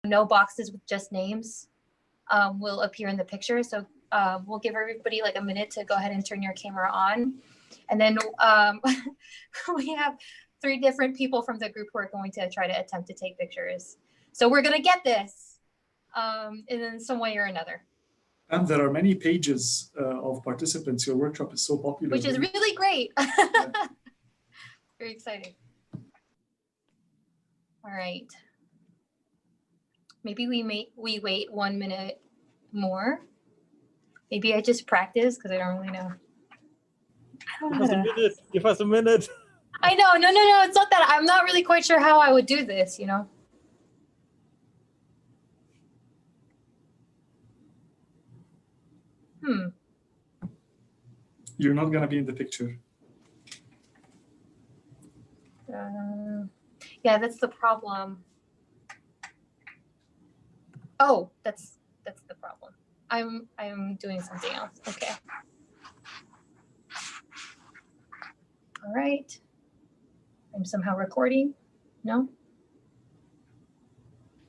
no boxes with just names will appear in the picture. So we'll give everybody like a minute to go ahead and turn your camera on. And then we have 3 different people from the group who are going to try to attempt to take pictures. So we're going to get this in some way or another. And there are many pages of participants. Your workshop is so popular. Which is really great. Yeah. Very exciting. All right. Maybe we wait 1 minute more. Maybe I just practice because I don't really know. Give us a minute. Give us a minute. I know. No. It's not that. I'm not really quite sure how I would do this, you know. You're not going to be in the picture. Yeah, that's the problem. Oh, that's the problem. I'm doing something else. Okay. All right. I'm somehow recording. No?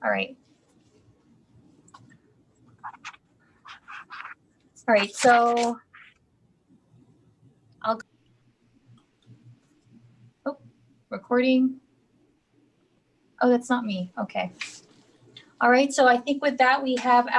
All right. All right, so recording. Oh, that's not me. Okay. All right, so I think with that we have our